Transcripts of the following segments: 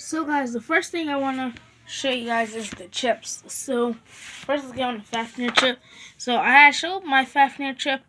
So guys, the first thing I want to show you guys is the chips. So first let's get on the fafnir chip. So I had showed my fafnir chip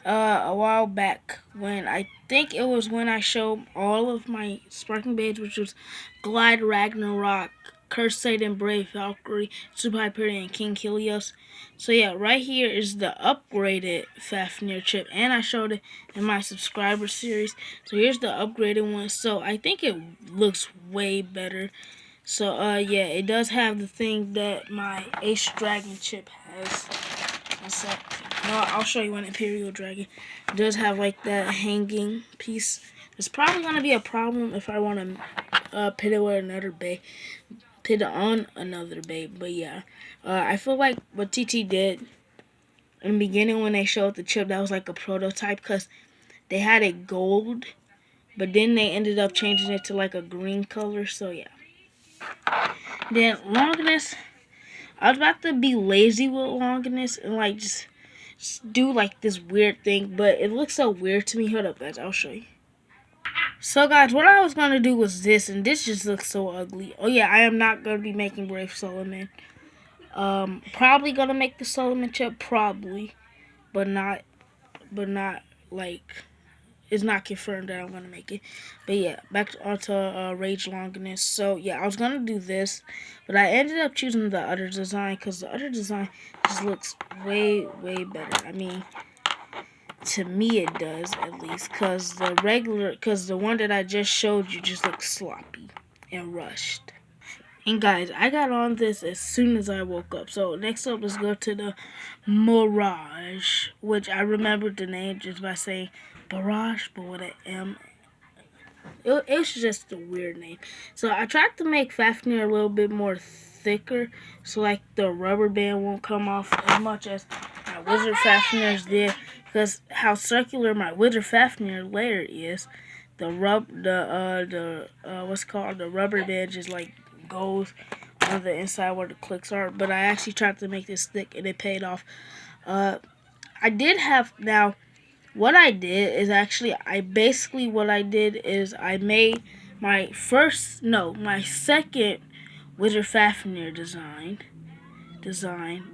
a while back when I think it was when I showed all of my sparking beige, which was Glide, Ragnarok, Curse Satan, Brave, Valkyrie, Super Hyperion, and King Helios. So yeah, right here is the upgraded Fafnir chip, and I showed it in my subscriber series. So here's the upgraded one. So I think it looks way better. So yeah, it does have the thing that my Ace Dragon chip has. What's up? No, I'll show you an Imperial Dragon. It does have like that hanging piece. It's probably gonna be a problem if I want to pit it with another bay, pit it on another bay. But yeah, I feel like what TT did in the beginning when they showed the chip, that was like a prototype because they had it gold, but then they ended up changing it to like a green color. So yeah. Then longinus, I was about to be lazy with longinus and like just do like this weird thing, but it looks so weird to me. Hold up, guys, I'll show you. So, guys, what I was gonna do was this, and this just looks so ugly. Oh yeah, I am not gonna be making Brave Solomon. Probably gonna make the Solomon chip, probably, but not like it's not confirmed that I'm gonna make it. But yeah, back onto Rage Longinus. So yeah, I was gonna do this, but I ended up choosing the other design because the other design just looks way better. I mean, to me it does at least, because the one that I just showed you just looks sloppy and rushed. And guys, I got on this as soon as I woke up. So next up, let's go to the Mirage, which I remembered the name just by saying Barrage, but with an M. It was just a weird name. So I tried to make Fafnir a little bit more thicker, so like the rubber band won't come off as much as my Wizard Fafnirs did. Because how circular my Wizard Fafnir layer is, the what's called the rubber band just like goes on the inside where the clicks are. But I actually tried to make this thick and it paid off. I did have now. What I did is actually, what I did is I made my second Wizard Fafnir design,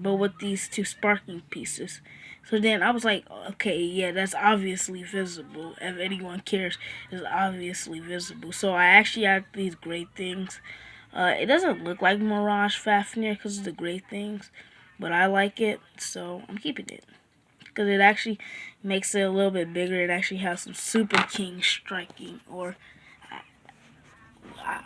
but with these two sparking pieces. So then I was like, okay, yeah, that's obviously visible. If anyone cares, it's obviously visible. So I actually added these great things. It doesn't look like Mirage Fafnir because of the great things, but I like it, so I'm keeping it because it actually makes it a little bit bigger. It actually has some Super King striking, or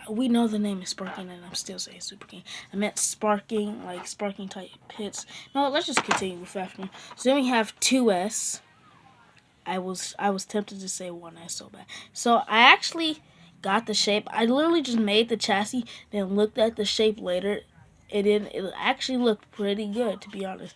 we know the name is Sparking, and I'm still saying Super King. I meant Sparking, like Sparking type hits. No, let's just continue with Fafnir. So then we have 2S. I was tempted to say 1S so bad. So I actually got the shape. I literally just made the chassis, then looked at the shape later. It actually looked pretty good, to be honest.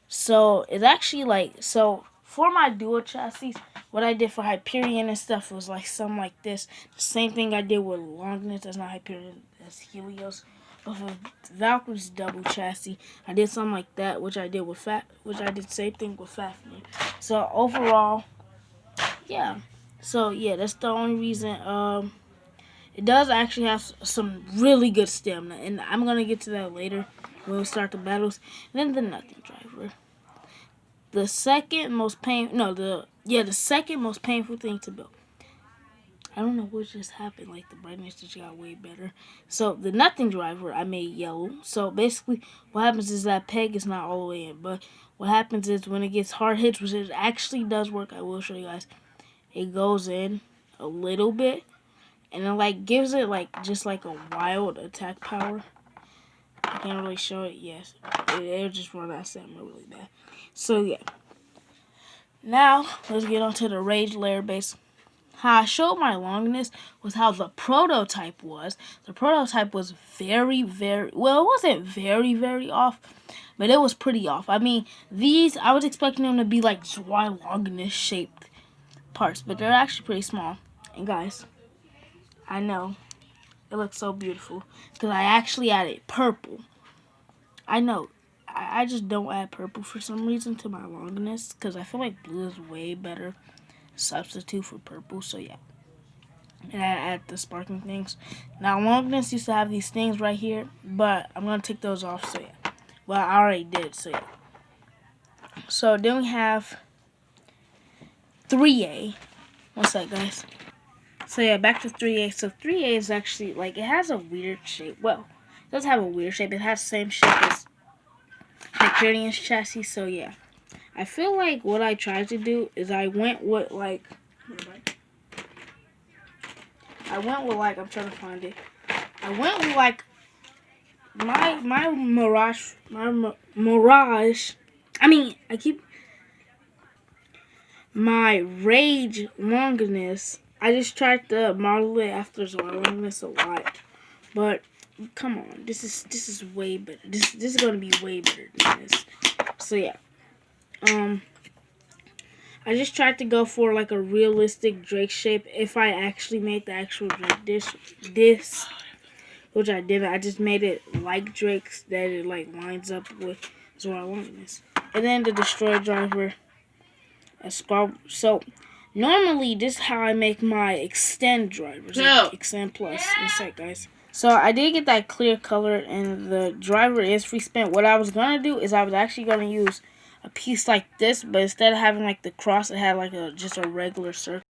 So it's actually like, so for my dual chassis, what I did for Hyperion and stuff was like something like this. The same thing I did with Longinus. That's not Hyperion, that's Helios. But for Valkyrie's double chassis, I did something like that, which I did same thing with Fafnir. So overall, yeah. So yeah, that's the only reason. It does actually have some really good stamina, and I'm gonna get to that later when we start the battles. And then the Nothing Driver. The second most the second most painful thing to build. I don't know what just happened. Like the brightness just got way better. So the Nothing Driver I made yellow. So basically, what happens is that peg is not all the way in, but what happens is when it gets hard hits, which it actually does work. I will show you guys. It goes in a little bit, and it like gives it like just like a wild attack power. I can't really show it. Yes, it'll just run out of stamina really bad. So yeah. Now let's get on to the Rage layer base. How I showed my longinus was how the prototype was. The prototype was very well. It wasn't very off, but it was pretty off. I mean, these I was expecting them to be like Zwei longinus shaped parts, but they're actually pretty small. And guys, I know it looks so beautiful because I actually added purple. I know. I just don't add purple for some reason to my longinus because I feel like blue is way better substitute for purple. So yeah. and I add the sparking things. Now longinus used to have these things right here, but I'm gonna take those off. So yeah, well I already did. So yeah. So then we have 3A. What's that, guys? So yeah, back to 3A. So 3A is actually like it has a weird shape. Well, it does have a weird shape. It has the same shape as Hyperion's chassis. So yeah, I feel like what I tried to do is I went with like I'm trying to find it. I went with like my Mirage. I mean, my Rage longinus. I just tried to model it after so longinus a lot, but come on, this is way better. This is gonna be way better than this. So yeah, I just tried to go for like a realistic Drake shape. If I actually made the actual Drake this, which I didn't. I just made it like Drake's that it like lines up with Zora longinus. And then the destroy driver. So normally this is how I make my extend drivers, like extend plus. One sec, guys. So I did get that clear color, and the driver is free spin. What I was gonna do is I was actually gonna use a piece like this, but instead of having like the cross, it had like just a regular circle.